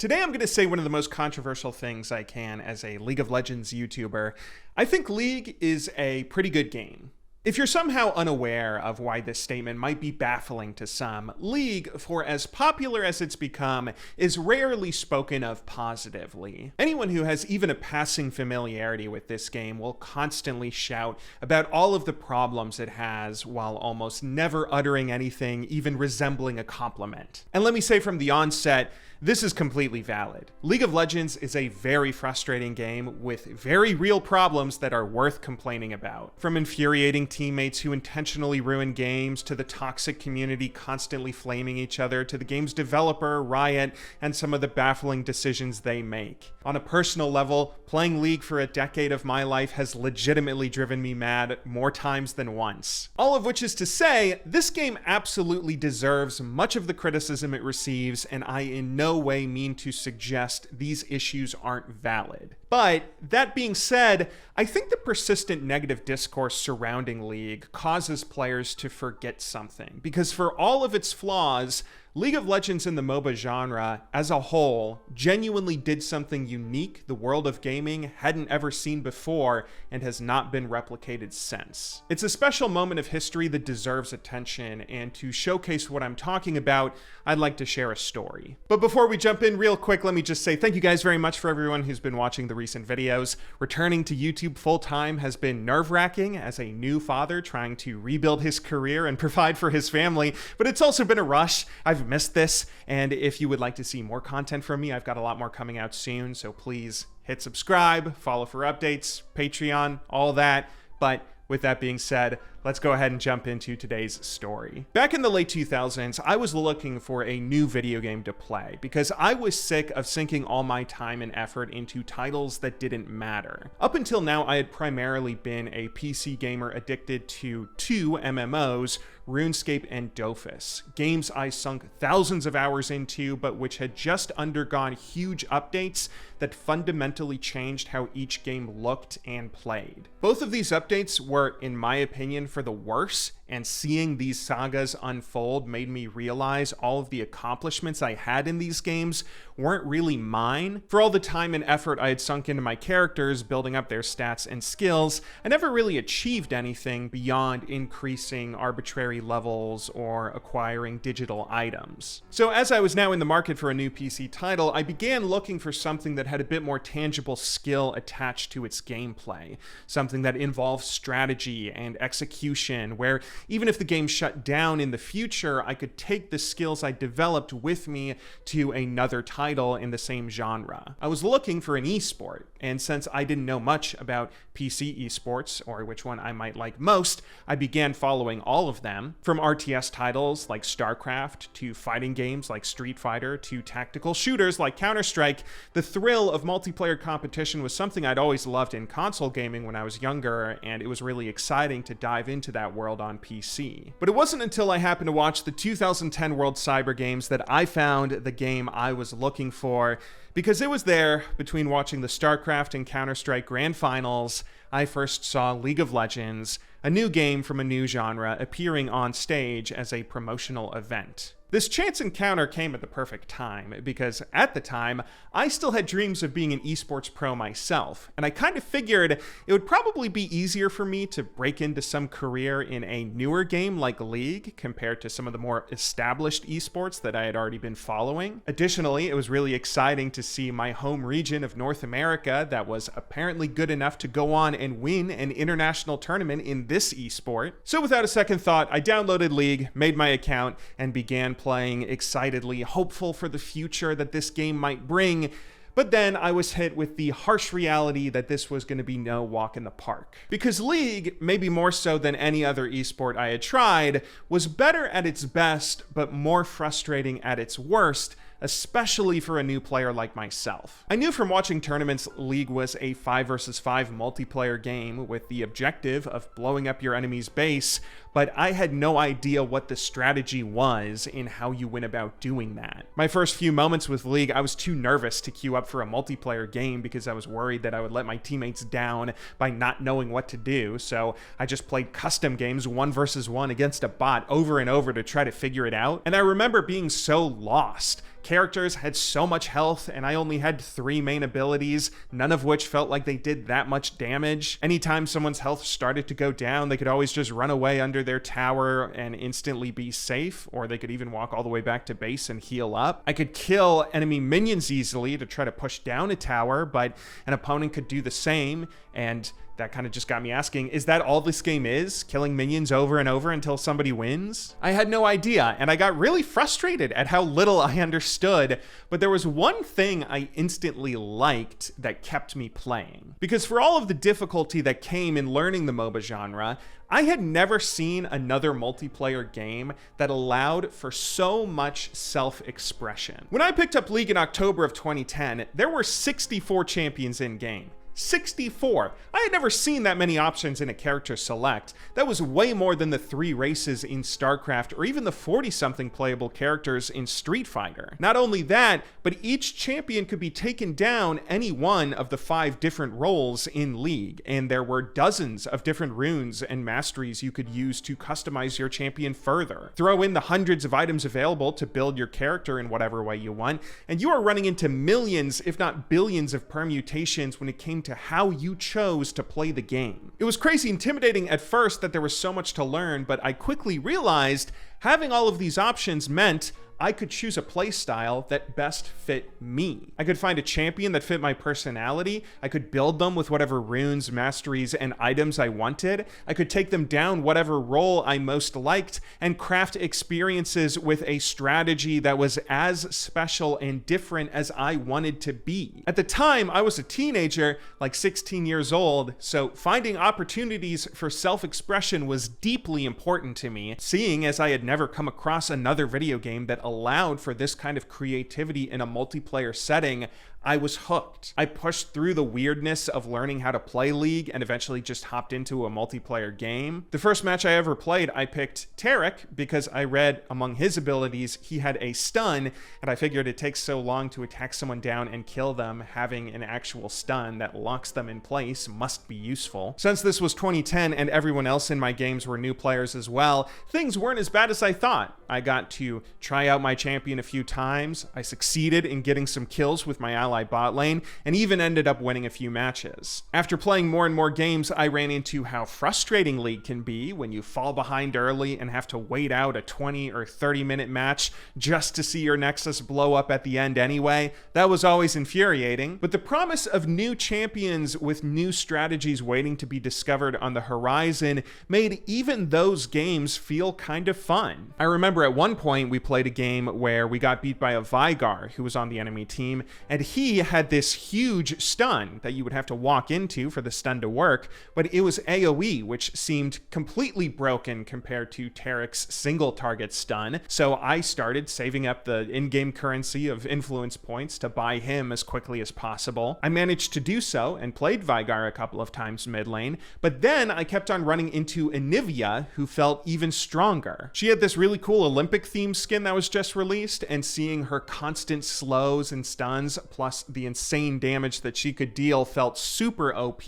Today I'm going to say one of the most controversial things I can as a League of Legends YouTuber. I think League is a pretty good game. If you're somehow unaware of why this statement might be baffling to some, League, for as popular as it's become, is rarely spoken of positively. Anyone who has even a passing familiarity with this game will constantly shout about all of the problems it has while almost never uttering anything even resembling a compliment. And let me say from the onset, this is completely valid. League of Legends is a very frustrating game with very real problems that are worth complaining about. From infuriating teammates who intentionally ruin games, to the toxic community constantly flaming each other, to the game's developer, Riot, and some of the baffling decisions they make. On a personal level, playing League for a decade of my life has legitimately driven me mad more times than once. All of which is to say, this game absolutely deserves much of the criticism it receives, and I in no way mean to suggest these issues aren't valid. But that being said, I think the persistent negative discourse surrounding League causes players to forget something, because for all of its flaws, League of Legends in the MOBA genre as a whole genuinely did something unique the world of gaming hadn't ever seen before and has not been replicated since. It's a special moment of history that deserves attention, and to showcase what I'm talking about, I'd like to share a story. But before we jump in real quick, let me just say thank you guys very much for everyone who's been watching the recent videos. Returning to YouTube full-time has been nerve-wracking as a new father trying to rebuild his career and provide for his family, but it's also been a rush. I've missed this, and if you would like to see more content from me, I've got a lot more coming out soon, so please hit subscribe, follow for updates, Patreon, all that. But with that being said, let's go ahead and jump into today's story. Back in the late 2000s, I was looking for a new video game to play because I was sick of sinking all my time and effort into titles that didn't matter. Up until now, I had primarily been a PC gamer addicted to two MMOs, RuneScape and Dofus, games I sunk thousands of hours into, but which had just undergone huge updates that fundamentally changed how each game looked and played. Both of these updates were, in my opinion, for the worse, and seeing these sagas unfold made me realize all of the accomplishments I had in these games weren't really mine. For all the time and effort I had sunk into my characters, building up their stats and skills, I never really achieved anything beyond increasing arbitrary levels or acquiring digital items. So as I was now in the market for a new PC title, I began looking for something that had a bit more tangible skill attached to its gameplay, something that involved strategy and execution, where even if the game shut down in the future, I could take the skills I developed with me to another title in the same genre. I was looking for an esport, and since I didn't know much about PC esports, or which one I might like most, I began following all of them, from RTS titles like StarCraft, to fighting games like Street Fighter, to tactical shooters like Counter-Strike. The thrill of multiplayer competition was something I'd always loved in console gaming when I was younger, and it was really exciting to dive into that world on PC. But it wasn't until I happened to watch the 2010 World Cyber Games that I found the game I was looking for, because it was there, between watching the StarCraft and Counter-Strike Grand Finals, I first saw League of Legends, a new game from a new genre, appearing on stage as a promotional event. This chance encounter came at the perfect time, because at the time, I still had dreams of being an esports pro myself, and I kind of figured it would probably be easier for me to break into some career in a newer game like League compared to some of the more established esports that I had already been following. Additionally, it was really exciting to see my home region of North America that was apparently good enough to go on and win an international tournament in this esport. So without a second thought, I downloaded League, made my account, and began playing excitedly, hopeful for the future that this game might bring. But then I was hit with the harsh reality that this was going to be no walk in the park. Because League, maybe more so than any other esport I had tried, was better at its best, but more frustrating at its worst, especially for a new player like myself. I knew from watching tournaments League was a 5 versus 5 multiplayer game with the objective of blowing up your enemy's base, but I had no idea what the strategy was in how you went about doing that. My first few moments with League, I was too nervous to queue up for a multiplayer game because I was worried that I would let my teammates down by not knowing what to do, so I just played custom games 1 versus 1 against a bot over and over to try to figure it out, and I remember being so lost, Characters had so much health, and I only had 3 main abilities, none of which felt like they did that much damage. Anytime someone's health started to go down, they could always just run away under their tower and instantly be safe, or they could even walk all the way back to base and heal up. I could kill enemy minions easily to try to push down a tower, but an opponent could do the same, and that kind of just got me asking, is that all this game is? Killing minions over and over until somebody wins? I had no idea, and I got really frustrated at how little I understood, but there was one thing I instantly liked that kept me playing. Because for all of the difficulty that came in learning the MOBA genre, I had never seen another multiplayer game that allowed for so much self-expression. When I picked up League in October of 2010, there were 64 champions in-game. 64. I had never seen that many options in a character select. That was way more than the 3 races in StarCraft or even the 40-something playable characters in Street Fighter. Not only that, but each champion could be taken down any one of the 5 different roles in League, and there were dozens of different runes and masteries you could use to customize your champion further. Throw in the hundreds of items available to build your character in whatever way you want, and you are running into millions, if not billions, of permutations when it came to how you chose to play the game. It was crazy intimidating at first that there was so much to learn, but I quickly realized having all of these options meant I could choose a playstyle that best fit me. I could find a champion that fit my personality. I could build them with whatever runes, masteries, and items I wanted. I could take them down whatever role I most liked and craft experiences with a strategy that was as special and different as I wanted to be. At the time, I was a teenager, like 16 years old, so finding opportunities for self-expression was deeply important to me, seeing as I had never come across another video game that allowed for this kind of creativity in a multiplayer setting. I was hooked. I pushed through the weirdness of learning how to play League and eventually just hopped into a multiplayer game. The first match I ever played, I picked Tarek because I read among his abilities he had a stun, and I figured it takes so long to attack someone down and kill them, having an actual stun that locks them in place must be useful. Since this was 2010 and everyone else in my games were new players as well, things weren't as bad as I thought. I got to try out my champion a few times. I succeeded in getting some kills with my ally bot lane, and even ended up winning a few matches. After playing more and more games, I ran into how frustrating League can be when you fall behind early and have to wait out a 20 or 30-minute match just to see your Nexus blow up at the end anyway. That was always infuriating, but the promise of new champions with new strategies waiting to be discovered on the horizon made even those games feel kind of fun. I remember at one point we played a game where we got beat by a Vigar who was on the enemy team, and he had this huge stun that you would have to walk into for the stun to work, but it was AoE, which seemed completely broken compared to Tarek's single target stun. So I started saving up the in-game currency of influence points to buy him as quickly as possible. I managed to do so and played Vigar a couple of times mid lane, but then I kept on running into Anivia, who felt even stronger. She had this really cool Olympic themed skin that was just released, and seeing her constant slows and stuns plus the insane damage that she could deal felt super OP,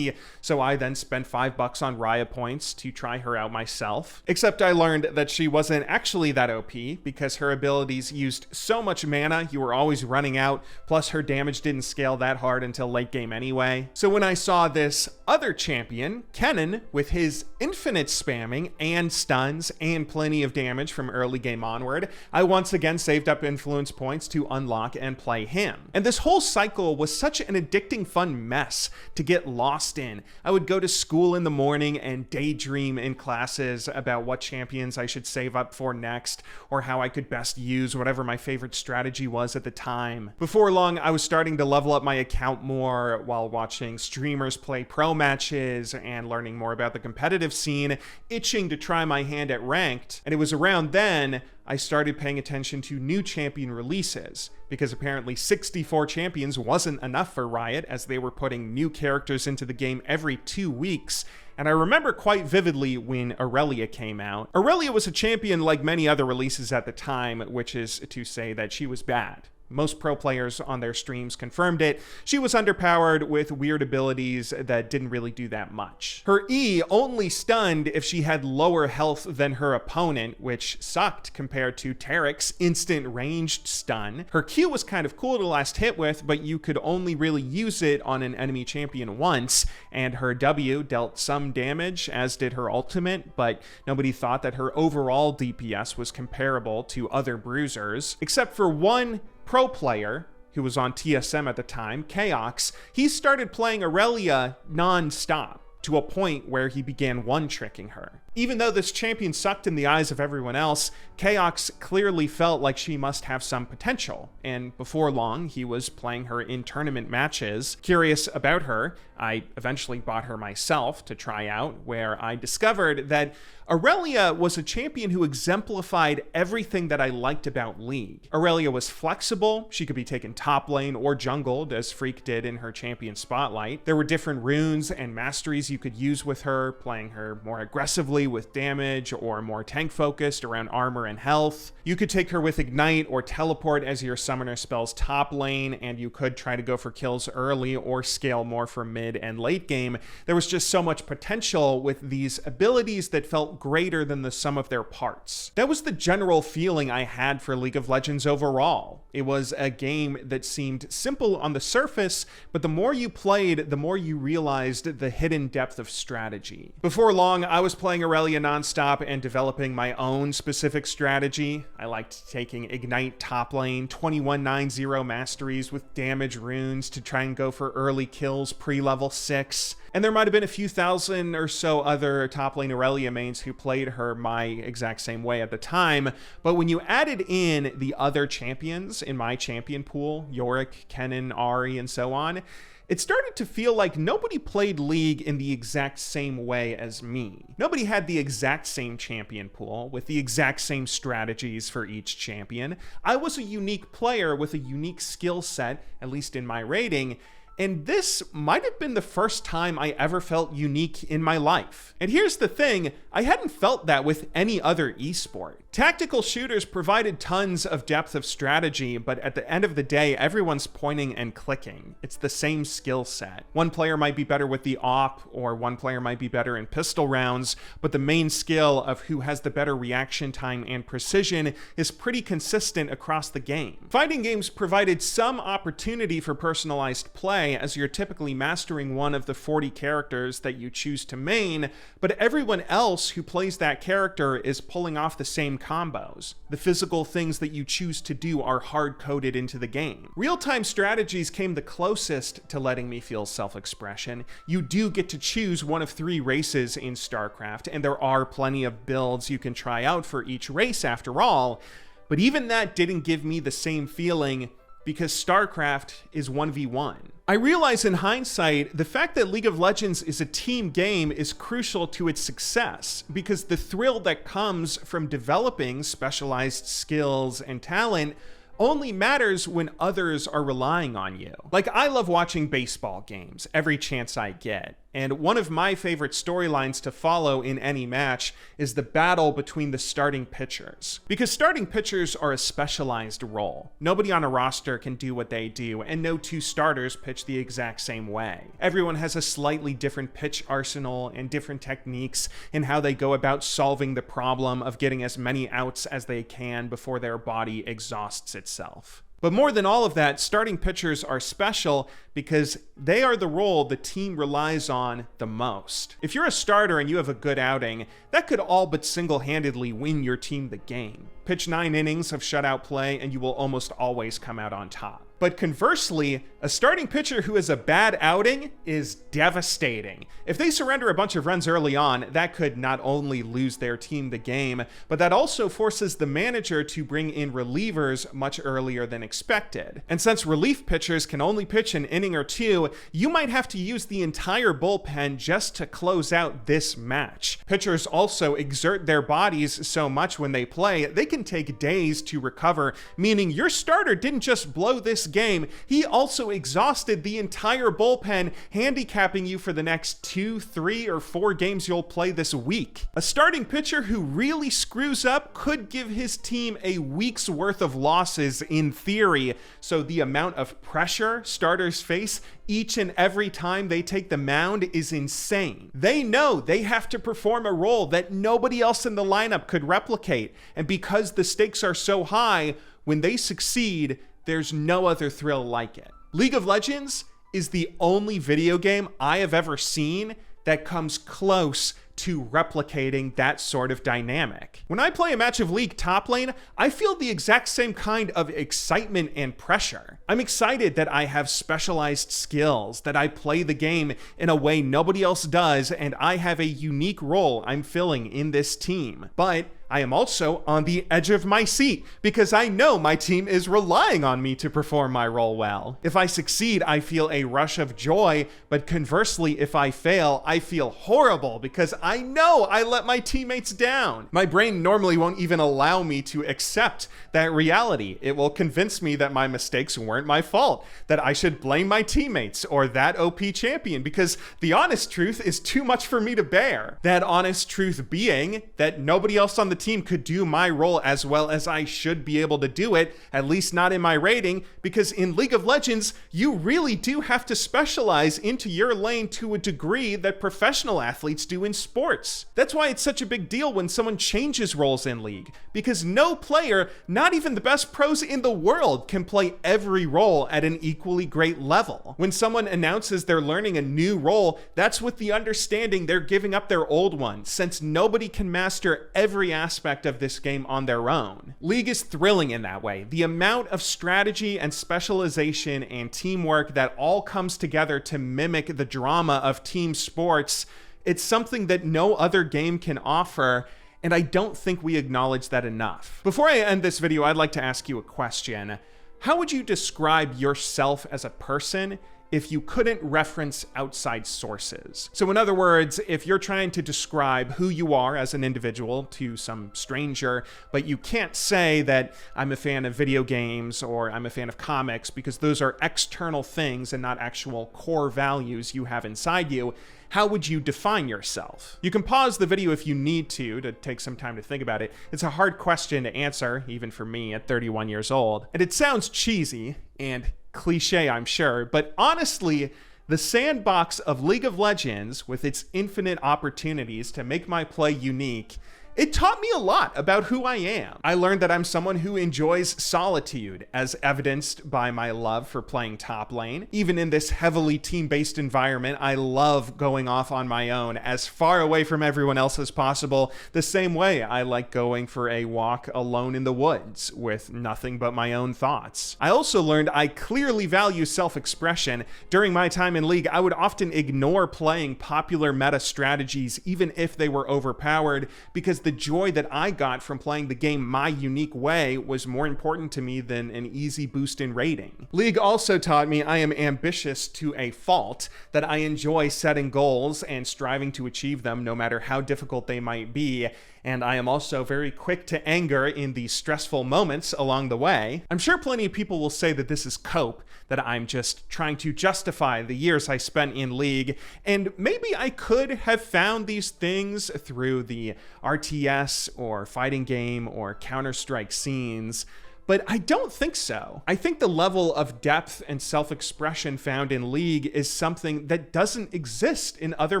so I then spent $5 on Raya points to try her out myself. Except I learned that she wasn't actually that OP, because her abilities used so much mana you were always running out, plus her damage didn't scale that hard until late game anyway. So when I saw this other champion, Kennen, with his infinite spamming and stuns and plenty of damage from early game onward, I once again saved up influence points to unlock and play him. And this whole cycle was such an addicting fun mess to get lost in. I would go to school in the morning and daydream in classes about what champions I should save up for next, or how I could best use whatever my favorite strategy was at the time. Before long, I was starting to level up my account more while watching streamers play pro matches and learning more about the competitive scene, itching to try my hand at ranked, and it was around then I started paying attention to new champion releases, because apparently 64 champions wasn't enough for Riot, as they were putting new characters into the game every 2 weeks. And I remember quite vividly when Irelia came out. Irelia was a champion like many other releases at the time, which is to say that she was bad. Most pro players on their streams confirmed it. She was underpowered with weird abilities that didn't really do that much. Her E only stunned if she had lower health than her opponent, which sucked compared to Tarek's instant ranged stun. Her Q was kind of cool to last hit with, but you could only really use it on an enemy champion once, and her W dealt some damage, as did her ultimate, but nobody thought that her overall DPS was comparable to other bruisers, except for one pro player who was on TSM at the time, Chaos. He started playing Irelia non-stop to a point where he began one-tricking her. Even though this champion sucked in the eyes of everyone else, Chaos clearly felt like she must have some potential, and before long, he was playing her in tournament matches. Curious about her, I eventually bought her myself to try out, where I discovered that Irelia was a champion who exemplified everything that I liked about League. Irelia was flexible, she could be taken top lane or jungled, as Freak did in her champion spotlight. There were different runes and masteries you could use with her, playing her more aggressively with damage or more tank focused around armor and health. You could take her with Ignite or Teleport as your summoner spells top lane, and you could try to go for kills early or scale more for mid and late game. There was just so much potential with these abilities that felt greater than the sum of their parts. That was the general feeling I had for League of Legends overall. It was a game that seemed simple on the surface, but the more you played, the more you realized the hidden depth of strategy. Before long, I was playing Irelia nonstop and developing my own specific strategy. I liked taking Ignite top lane, 2190 masteries with damage runes to try and go for early kills pre-level 6. And there might have been a few thousand or so other top lane Irelia mains who played her my exact same way at the time, but when you added in the other champions in my champion pool, Yorick, Kennen, Ahri, and so on, it started to feel like nobody played League in the exact same way as me. Nobody had the exact same champion pool with the exact same strategies for each champion. I was a unique player with a unique skill set, at least in my rating, and this might have been the first time I ever felt unique in my life. And here's the thing, I hadn't felt that with any other esport. Tactical shooters provided tons of depth of strategy, but at the end of the day, everyone's pointing and clicking. It's the same skill set. One player might be better with the AWP, or one player might be better in pistol rounds, but the main skill of who has the better reaction time and precision is pretty consistent across the game. Fighting games provided some opportunity for personalized play, as you're typically mastering one of the 40 characters that you choose to main, but everyone else who plays that character is pulling off the same combos. The physical things that you choose to do are hard-coded into the game. Real-time strategies came the closest to letting me feel self-expression. You do get to choose one of 3 races in StarCraft, and there are plenty of builds you can try out for each race after all, but even that didn't give me the same feeling because StarCraft is 1v1. I realize in hindsight, the fact that League of Legends is a team game is crucial to its success, because the thrill that comes from developing specialized skills and talent only matters when others are relying on you. Like, I love watching baseball games every chance I get. And one of my favorite storylines to follow in any match is the battle between the starting pitchers. Because starting pitchers are a specialized role. Nobody on a roster can do what they do, and no 2 starters pitch the exact same way. Everyone has a slightly different pitch arsenal and different techniques in how they go about solving the problem of getting as many outs as they can before their body exhausts itself. But more than all of that, starting pitchers are special because they are the role the team relies on the most. If you're a starter and you have a good outing, that could all but single-handedly win your team the game. Pitch 9 innings of shutout play and you will almost always come out on top. But conversely, a starting pitcher who has a bad outing is devastating. If they surrender a bunch of runs early on, that could not only lose their team the game, but that also forces the manager to bring in relievers much earlier than expected. And since relief pitchers can only pitch an inning or 2, you might have to use the entire bullpen just to close out this match. Pitchers also exert their bodies so much when they play, they can take days to recover, meaning your starter didn't just blow this game, he also exhausted the entire bullpen, handicapping you for the next 2, 3, or 4 games you'll play this week. A starting pitcher who really screws up could give his team a week's worth of losses in theory, so the amount of pressure starters face each and every time they take the mound is insane. They know they have to perform a role that nobody else in the lineup could replicate, and because the stakes are so high, when they succeed, there's no other thrill like it. League of Legends is the only video game I have ever seen that comes close to replicating that sort of dynamic. When I play a match of League top lane, I feel the exact same kind of excitement and pressure. I'm excited that I have specialized skills, that I play the game in a way nobody else does, and I have a unique role I'm filling in this team. But I am also on the edge of my seat because I know my team is relying on me to perform my role well. If I succeed, I feel a rush of joy, but conversely, if I fail, I feel horrible because I know I let my teammates down. My brain normally won't even allow me to accept that reality. It will convince me that my mistakes weren't my fault, that I should blame my teammates or that OP champion, because the honest truth is too much for me to bear. That honest truth being that nobody else on the team could do my role as well as I should be able to do it, at least not in my rating, because in League of Legends, you really do have to specialize into your lane to a degree that professional athletes do in sports. That's why it's such a big deal when someone changes roles in League, because no player, not even the best pros in the world, can play every role at an equally great level. When someone announces they're learning a new role, that's with the understanding they're giving up their old one, since nobody can master every aspect of this game on their own. League is thrilling in that way. The amount of strategy and specialization and teamwork that all comes together to mimic the drama of team sports, it's something that no other game can offer, and I don't think we acknowledge that enough. Before I end this video, I'd like to ask you a question. How would you describe yourself as a person if you couldn't reference outside sources? So in other words, if you're trying to describe who you are as an individual to some stranger, but you can't say that I'm a fan of video games or I'm a fan of comics because those are external things and not actual core values you have inside you, how would you define yourself? You can pause the video if you need to take some time to think about it. It's a hard question to answer, even for me at 31 years old. And it sounds cheesy and cliche, I'm sure, but honestly, the sandbox of League of Legends, with its infinite opportunities to make my play unique, it taught me a lot about who I am. I learned that I'm someone who enjoys solitude, as evidenced by my love for playing top lane. Even in this heavily team-based environment, I love going off on my own, as far away from everyone else as possible, the same way I like going for a walk alone in the woods, with nothing but my own thoughts. I also learned I clearly value self-expression. During my time in League, I would often ignore playing popular meta strategies, even if they were overpowered, because the joy that I got from playing the game my unique way was more important to me than an easy boost in rating. League also taught me I am ambitious to a fault, that I enjoy setting goals and striving to achieve them no matter how difficult they might be, and I am also very quick to anger in the stressful moments along the way. I'm sure plenty of people will say that this is cope, that I'm just trying to justify the years I spent in League, and maybe I could have found these things through the RTS or fighting game or Counter-Strike scenes, but I don't think so. I think the level of depth and self-expression found in League is something that doesn't exist in other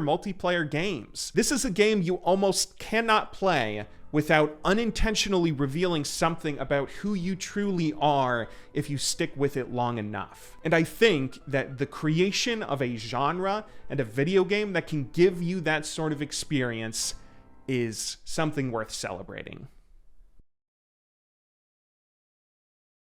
multiplayer games. This is a game you almost cannot play without unintentionally revealing something about who you truly are if you stick with it long enough. And I think that the creation of a genre and a video game that can give you that sort of experience is something worth celebrating.